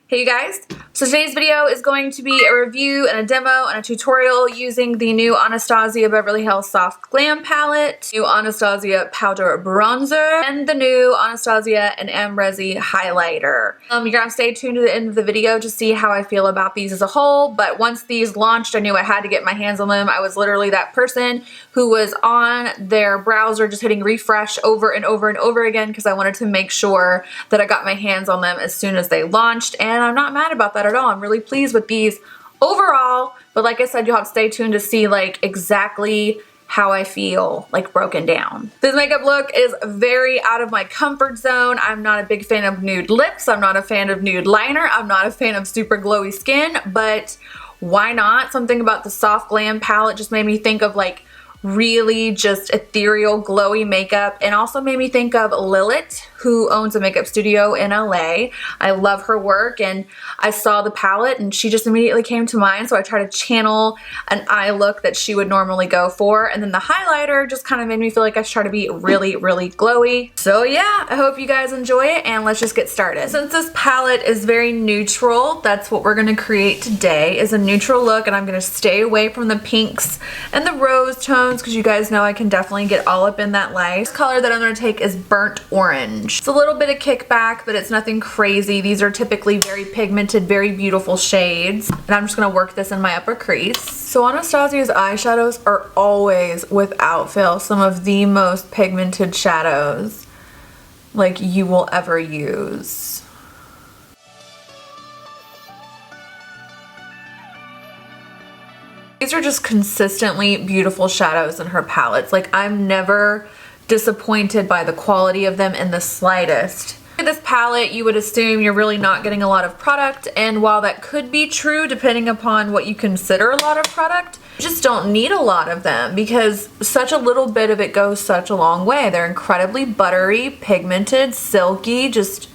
Hey you guys, so today's video is going to be a review and a demo and a tutorial using the new Anastasia Beverly Hills Soft Glam Palette, new Anastasia Powder Bronzer, and the new Anastasia and Amrezy Highliter. You're gonna stay tuned to the end of the video to see how I feel about these as a whole, but once these launched, I knew I had to get my hands on them. I was literally that person who was on their browser just hitting refresh over and over and over again because I wanted to make sure that I got my hands on them as soon as they launched, and I'm not mad about that at all. I'm really pleased with these overall, but like I said, you'll have to stay tuned to see like exactly how I feel like broken down. This makeup look is very out of my comfort zone. I'm not a big fan of nude lips. I'm not a fan of nude liner. I'm not a fan of super glowy skin, but why not? Something about the Soft Glam palette just made me think of like really just ethereal glowy makeup, and also made me think of Lilith, who owns a makeup studio in LA. I love her work, and I saw the palette and she just immediately came to mind, so I tried to channel an eye look that she would normally go for, and then the highlighter just kind of made me feel like I should try to be really glowy. So yeah, I hope you guys enjoy it, and let's just get started. Since this palette is very neutral, that's what we're going to create today, is a neutral look, and I'm going to stay away from the pinks and the rose tones because you guys know I can definitely get all up in that light. This color that I'm going to take is burnt orange. It's a little bit of kickback, but it's nothing crazy. These are typically very pigmented, very beautiful shades, and I'm just going to work this in my upper crease. So Anastasia's eyeshadows are always, without fail, some of the most pigmented shadows like you will ever use. These are just consistently beautiful shadows in her palettes. Like, I'm never disappointed by the quality of them in the slightest. With this palette, you would assume you're really not getting a lot of product, and while that could be true depending upon what you consider a lot of product, you just don't need a lot of them because such a little bit of it goes such a long way. They're incredibly buttery, pigmented, silky, just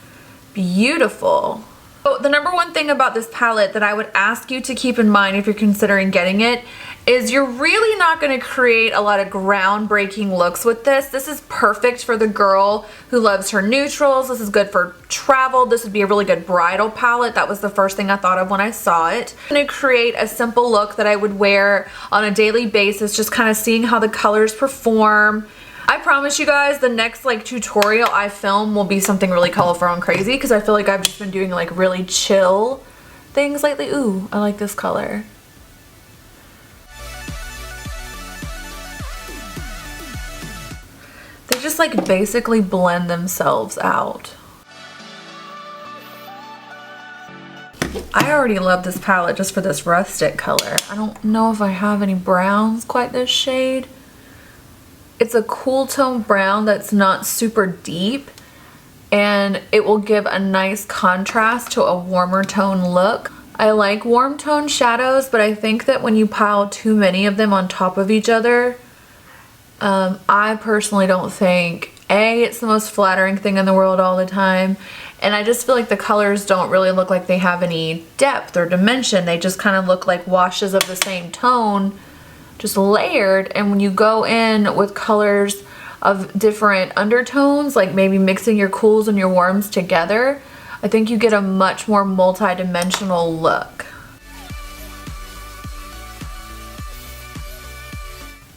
beautiful. So the number one thing about this palette that I would ask you to keep in mind if you're considering getting it is you're really not going to create a lot of groundbreaking looks with this. This is perfect for the girl who loves her neutrals. This is good for travel. This would be a really good bridal palette. That was the first thing I thought of when I saw it. I'm going to create a simple look that I would wear on a daily basis, just kind of seeing how the colors perform. I promise you guys the next like tutorial I film will be something really colorful and crazy because I feel like I've just been doing like really chill things lately. Ooh, I like this color. They just like basically blend themselves out. I already love this palette just for this rustic color. I don't know if I have any browns quite this shade. It's a cool tone brown that's not super deep, and it will give a nice contrast to a warmer tone look. I like warm tone shadows, but I think that when you pile too many of them on top of each other, I personally don't think, A, it's the most flattering thing in the world all the time, and I just feel like the colors don't really look like they have any depth or dimension. They just kind of look like washes of the same tone, just layered. And when you go in with colors of different undertones, like maybe mixing your cools and your warms together, I think you get a much more multi-dimensional look.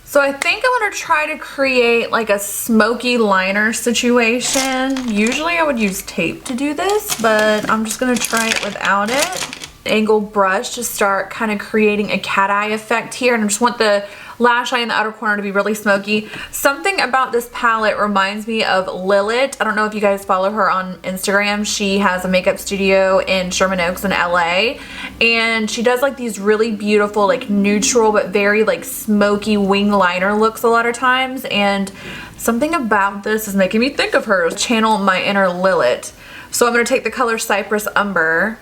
So I think I'm gonna try to create like a smoky liner situation. Usually I would use tape to do this, but I'm just gonna try it without it. Angled brush to start kind of creating a cat eye effect here, and I just want the lash line in the outer corner to be really smoky. Something about this palette reminds me of Lilith. I don't know if you guys follow her on Instagram. She has a makeup studio in Sherman Oaks in LA, and she does like these really beautiful like neutral but very like smoky wing liner looks a lot of times, and something about this is making me think of her. Channel my inner Lilith. So I'm going to take the color Cypress Umber,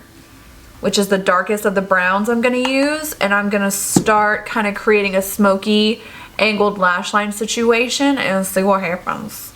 which is the darkest of the browns I'm going to use, and I'm going to start kind of creating a smoky angled lash line situation and see what happens.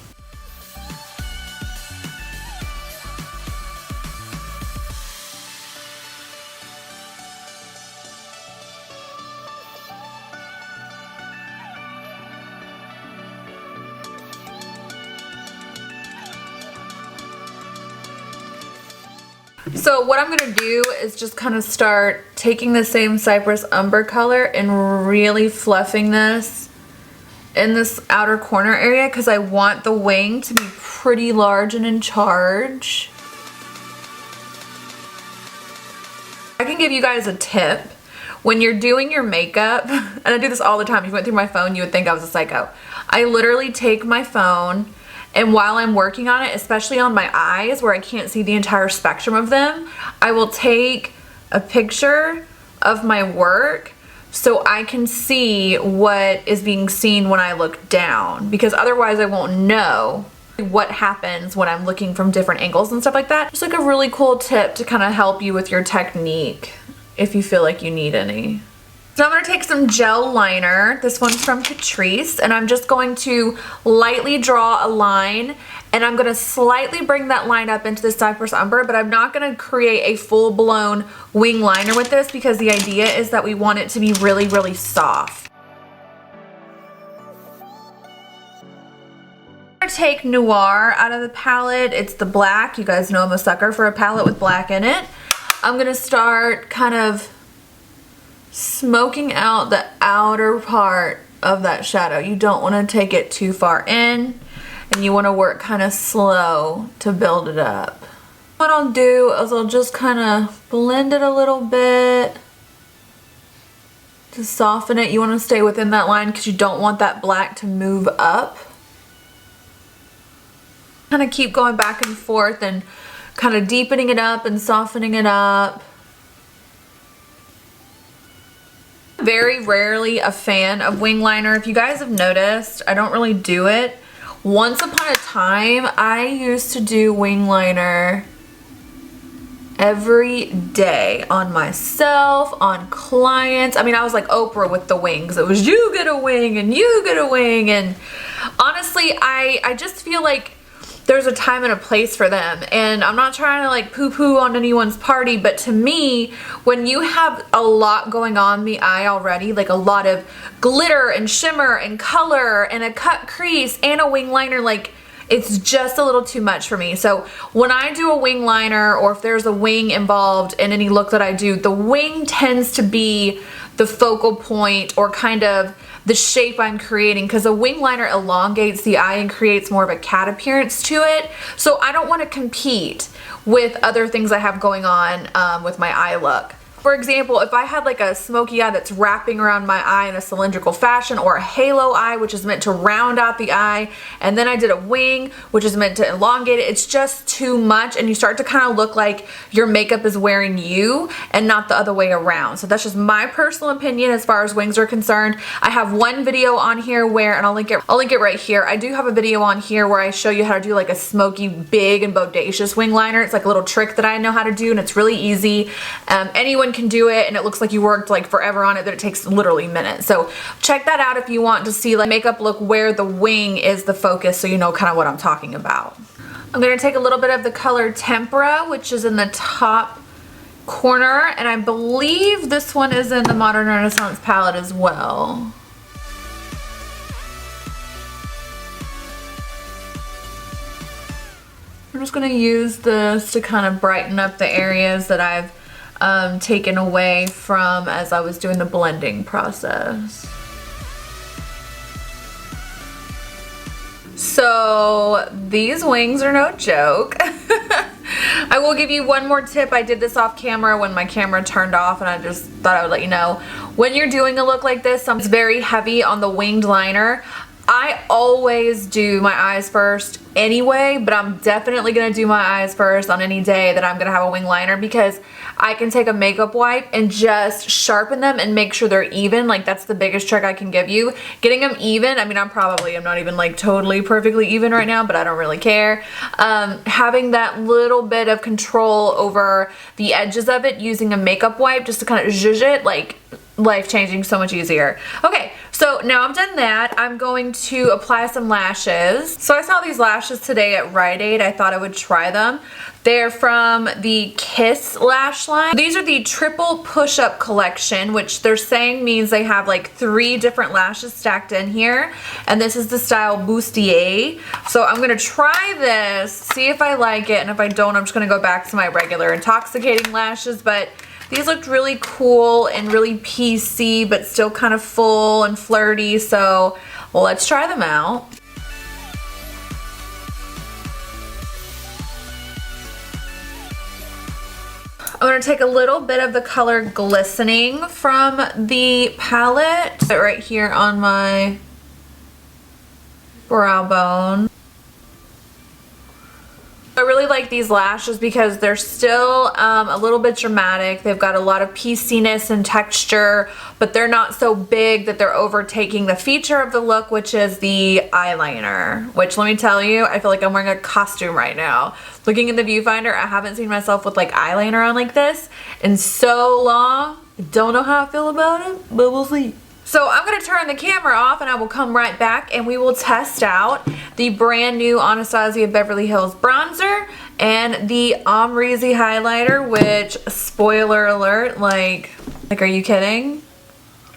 So what I'm gonna do is just kind of start taking the same Cypress Umber color and really fluffing this in this outer corner area because I want the wing to be pretty large and in charge. I can give you guys a tip. When you're doing your makeup, and I do this all the time, if you went through my phone, you would think I was a psycho. I literally take my phone, and while I'm working on it, especially on my eyes where I can't see the entire spectrum of them, I will take a picture of my work so I can see what is being seen when I look down, because otherwise I won't know what happens when I'm looking from different angles and stuff like that. Just like a really cool tip to kind of help you with your technique if you feel like you need any. So I'm going to take some gel liner. This one's from Catrice, and I'm just going to lightly draw a line, and I'm going to slightly bring that line up into the Cypress Umber, but I'm not going to create a full-blown wing liner with this because the idea is that we want it to be really, really soft. I'm going to take Noir out of the palette. It's the black. You guys know I'm a sucker for a palette with black in it. I'm going to start kind of smoking out the outer part of that shadow. You don't want to take it too far in, and you want to work kind of slow to build it up. What I'll do is I'll just kind of blend it a little bit to soften it. You want to stay within that line because you don't want that black to move up. Kind of keep going back and forth and kind of deepening it up and softening it up. Very rarely a fan of wing liner. If you guys have noticed, I don't really do it. Once upon a time, I used to do wing liner every day on myself, on clients. I mean, I was like Oprah with the wings. It was you get a wing and you get a wing. And honestly, I just feel like there's a time and a place for them, and I'm not trying to like poo-poo on anyone's party, but to me, when you have a lot going on in the eye already, like a lot of glitter and shimmer and color and a cut crease and a wing liner, like it's just a little too much for me. So when I do a wing liner, or if there's a wing involved in any look that I do, the wing tends to be the focal point or kind of the shape I'm creating, because a wing liner elongates the eye and creates more of a cat appearance to it. So I don't want to compete with other things I have going on with my eye look. For example, if I had like a smoky eye that's wrapping around my eye in a cylindrical fashion, or a halo eye, which is meant to round out the eye, and then I did a wing, which is meant to elongate it, it's just too much, and you start to kind of look like your makeup is wearing you and not the other way around. So that's just my personal opinion as far as wings are concerned. I have one video on here where, and I'll link it right here. I do have a video on here where I show you how to do like a smoky, big, and bodacious wing liner. It's like a little trick that I know how to do, and it's really easy. Anyone can do it, and it looks like you worked like forever on it, that it takes literally minutes. So check that out if you want to see like makeup look where the wing is the focus, so you know kind of what I'm talking about. I'm going to take a little bit of the color Tempera, which is in the top corner, and I believe this one is in the Modern Renaissance palette as well. I'm just going to use this to kind of brighten up the areas that I've taken away from as I was doing the blending process. So these wings are no joke. I will give you one more tip. I did this off camera when my camera turned off, and I just thought I would let you know. When you're doing a look like this, it's very heavy on the winged liner. I always do my eyes first anyway, but I'm definitely going to do my eyes first on any day that I'm going to have a wing liner, because I can take a makeup wipe and just sharpen them and make sure they're even. Like, that's the biggest trick I can give you. Getting them even, I mean, I'm not even like totally perfectly even right now, but I don't really care. Having that little bit of control over the edges of it using a makeup wipe just to kind of zhuzh it, like, life-changing, so much easier. Okay, So now I've done that, I'm going to apply some lashes. So I saw these lashes today at Rite Aid. I thought I would try them. They're from the Kiss lash line. These are the triple push-up collection, which they're saying means they have like 3 different lashes stacked in here. And this is the style Bustier. So I'm gonna try this, see if I like it, and if I don't, I'm just gonna go back to my regular intoxicating lashes. But these looked really cool and really PC, but still kind of full and flirty. So let's try them out. I'm going to take a little bit of the color Glistening from the palette, put it right here on my brow bone. I really like these lashes because they're still a little bit dramatic. They've got a lot of pieciness and texture, but they're not so big that they're overtaking the feature of the look, which is the eyeliner. Which, let me tell you, I feel like I'm wearing a costume right now. Looking in the viewfinder, I haven't seen myself with like eyeliner on like this in so long. I don't know how I feel about it, but we'll see. So I'm going to turn the camera off and I will come right back and we will test out the brand new Anastasia Beverly Hills bronzer and the Amrezy Highliter, which, spoiler alert, like are you kidding?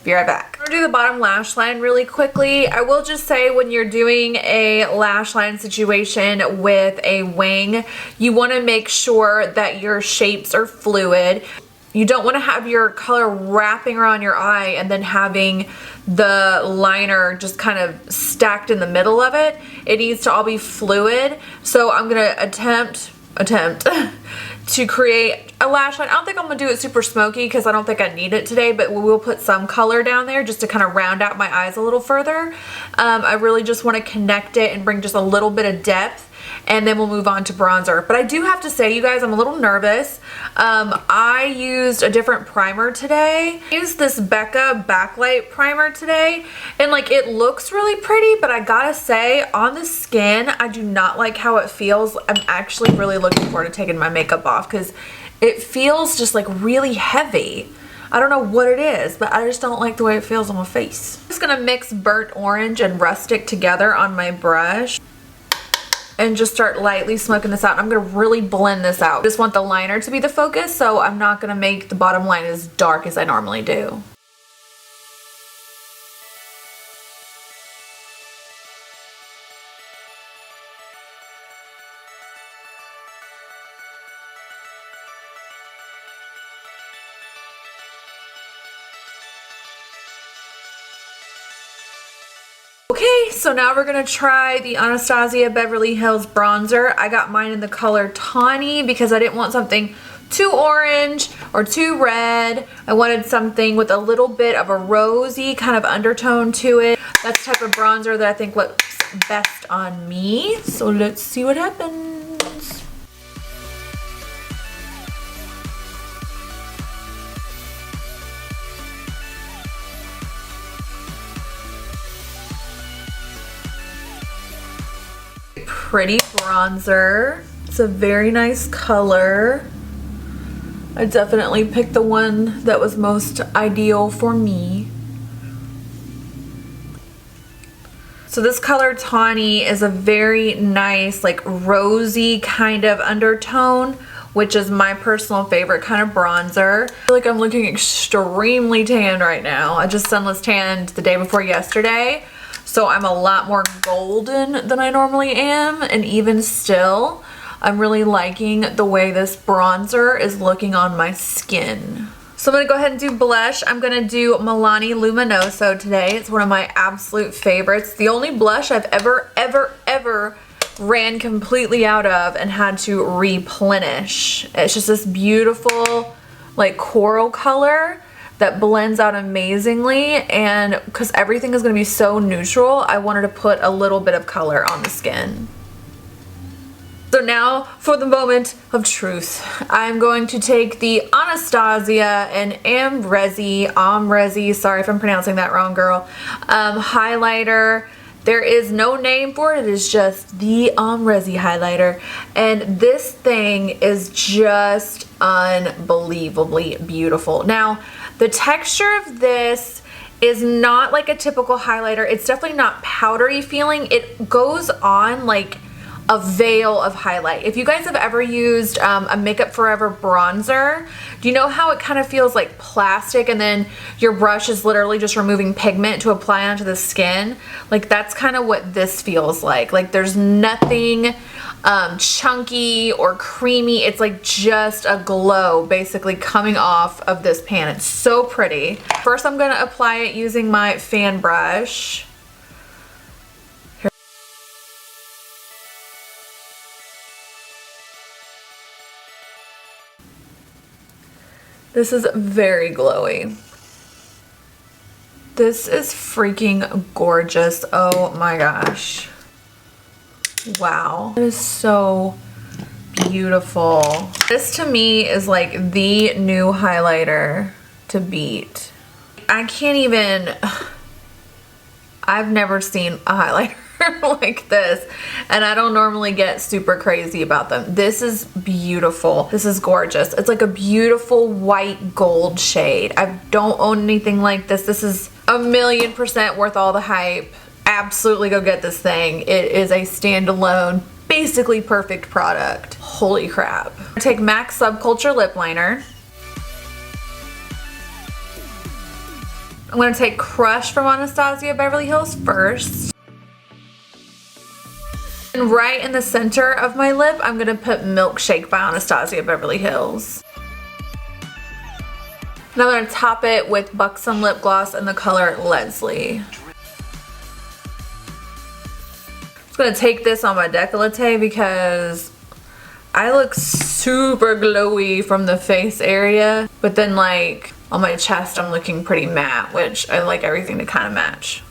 Be right back. I'm going to do the bottom lash line really quickly. I will just say, when you're doing a lash line situation with a wing, you want to make sure that your shapes are fluid. You don't want to have your color wrapping around your eye and then having the liner just kind of stacked in the middle of it. It needs to all be fluid. So I'm going to attempt to create a lash line. I don't think I'm going to do it super smoky because I don't think I need it today, but we will put some color down there just to kind of round out my eyes a little further. I really just want to connect it and bring just a little bit of depth, and then we'll move on to bronzer. But I do have to say, you guys, I'm a little nervous. I used a different primer today. I used this Becca Backlight primer today, and like, it looks really pretty, but I gotta say, on the skin, I do not like how it feels. I'm actually really looking forward to taking my makeup off because it feels just like really heavy. I don't know what it is, but I just don't like the way it feels on my face. I'm just gonna mix burnt orange and rustic together on my brush and just start lightly smoking this out. I'm gonna really blend this out. I just want the liner to be the focus, so I'm not gonna make the bottom line as dark as I normally do. Okay, so now we're gonna try the Anastasia Beverly Hills bronzer. I got mine in the color Tawny because I didn't want something too orange or too red. I wanted something with a little bit of a rosy kind of undertone to it. That's the type of bronzer that I think looks best on me. So let's see what happens. Pretty bronzer. It's a very nice color. I definitely picked the one that was most ideal for me. So this color Tawny is a very nice, like, rosy kind of undertone, which is my personal favorite kind of bronzer. I feel like I'm looking extremely tan right now. I just sunless tanned the day before yesterday. So I'm a lot more golden than I normally am, and even still, I'm really liking the way this bronzer is looking on my skin. So I'm going to go ahead and do blush. I'm going to do Milani Luminoso today. It's one of my absolute favorites. The only blush I've ever ran completely out of and had to replenish. It's just this beautiful, like, coral color that blends out amazingly, and because everything is going to be so neutral, I wanted to put a little bit of color on the skin. So now for the moment of truth. I'm going to take the Anastasia and Amrezy, sorry if I'm pronouncing that wrong, girl, highlighter. There is no name for it. It is just the Amrezy Highliter. And this thing is just unbelievably beautiful. Now, the texture of this is not like a typical highlighter. It's definitely not powdery feeling. It goes on like a veil of highlight. If you guys have ever used a Makeup Forever bronzer, do you know how it kind of feels like plastic and then your brush is literally just removing pigment to apply onto the skin? Like that's kind of what this feels like. Like there's nothing chunky or creamy. It's like just a glow basically coming off of this pan. It's so pretty. First I'm going to apply it using my fan brush. This is very glowy. This is freaking gorgeous. Oh my gosh. Wow. It is so beautiful. This to me is like the new highlighter to beat. I can't even, I've never seen a highlighter like this, and I don't normally get super crazy about them. This is beautiful. This is gorgeous. It's like a beautiful white gold shade. I don't own anything like this. This is 1,000,000% worth all the hype. Absolutely go get this thing. It is a standalone, basically perfect product. Holy crap. I'm gonna take MAC Subculture Lip Liner. I'm gonna take Crush from Anastasia Beverly Hills first. And right in the center of my lip, I'm gonna put Milkshake by Anastasia Beverly Hills. And I'm gonna top it with Buxom lip gloss in the color Leslie. I'm just gonna take this on my décolleté because I look super glowy from the face area, but then like on my chest I'm looking pretty matte, which I like everything to kind of match.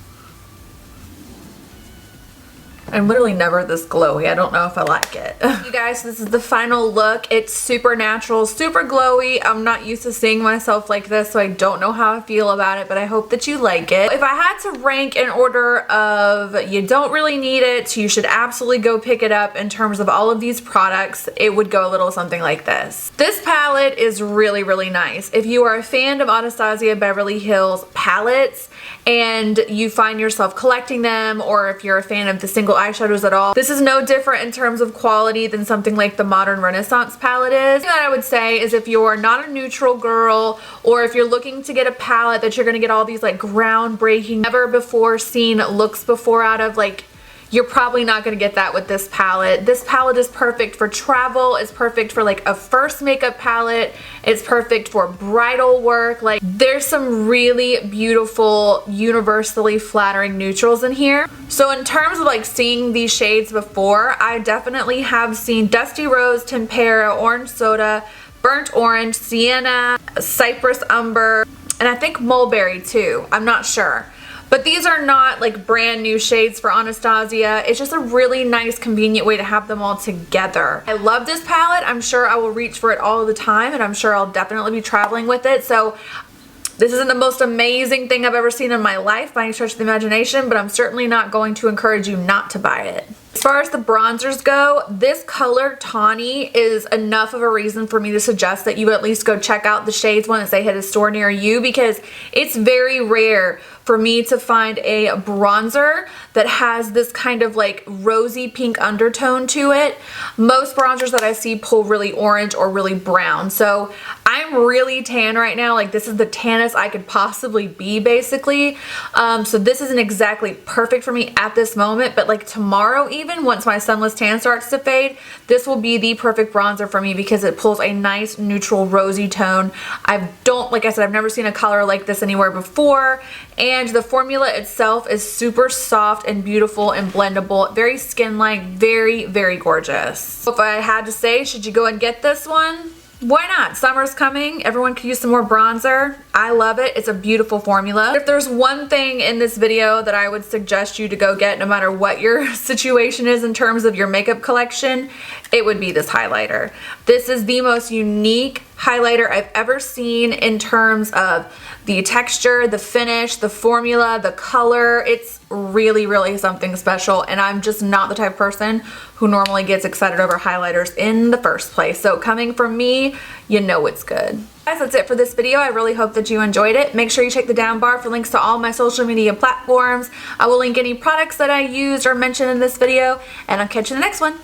I'm literally never this glowy. I don't know if I like it. You guys, this is the final look. It's super natural, super glowy. I'm not used to seeing myself like this, so I don't know how I feel about it, but I hope that you like it. If I had to rank in order of you don't really need it, you should absolutely go pick it up in terms of all of these products, it would go a little something like this. This palette is really, really nice. If you are a fan of Anastasia Beverly Hills palettes and you find yourself collecting them, or if you're a fan of the single eyeshadows at all, this is no different in terms of quality than something like the Modern Renaissance palette is. The thing that I would say is if you're not a neutral girl, or if you're looking to get a palette that you're gonna get all these like groundbreaking, never before seen looks before out of, like, you're probably not going to get that with this palette. This palette is perfect for travel. It's perfect for like a first makeup palette. It's perfect for bridal work. Like there's some really beautiful, universally flattering neutrals in here. So in terms of like seeing these shades before, I definitely have seen Dusty Rose, Tempera, Orange Soda, Burnt Orange, Sienna, Cypress Umber, and I think Mulberry too. I'm not sure. But these are not like brand new shades for Anastasia. It's just a really nice, convenient way to have them all together. I love this palette. I'm sure I will reach for it all the time, and I'm sure I'll definitely be traveling with it. So this isn't the most amazing thing I've ever seen in my life by any stretch of the imagination, but I'm certainly not going to encourage you not to buy it. As far as the bronzers go, this color Tawny is enough of a reason for me to suggest that you at least go check out the shades once they hit a store near you, because it's very rare for me to find a bronzer that has this kind of like rosy pink undertone to it. Most bronzers that I see pull really orange or really brown. So I'm really tan right now. Like this is the tannest I could possibly be basically. So this isn't exactly perfect for me at this moment, but like tomorrow even, once my sunless tan starts to fade, this will be the perfect bronzer for me because it pulls a nice neutral rosy tone. Like I said, I've never seen a color like this anywhere before. And the formula itself is super soft and beautiful and blendable, very skin-like, very, very gorgeous. So if I had to say, should you go and get this one? Why not? Summer's coming. Everyone could use some more bronzer. I love it. It's a beautiful formula. If there's one thing in this video that I would suggest you to go get no matter what your situation is in terms of your makeup collection, it would be this highlighter. This is the most unique highlighter I've ever seen in terms of the texture, the finish, the formula, the color. It's really, really something special, and I'm just not the type of person who normally gets excited over highlighters in the first place. So coming from me, you know it's good. Guys, that's it for this video. I really hope that you enjoyed it. Make sure you check the down bar for links to all my social media platforms. I will link any products that I used or mentioned in this video, and I'll catch you in the next one.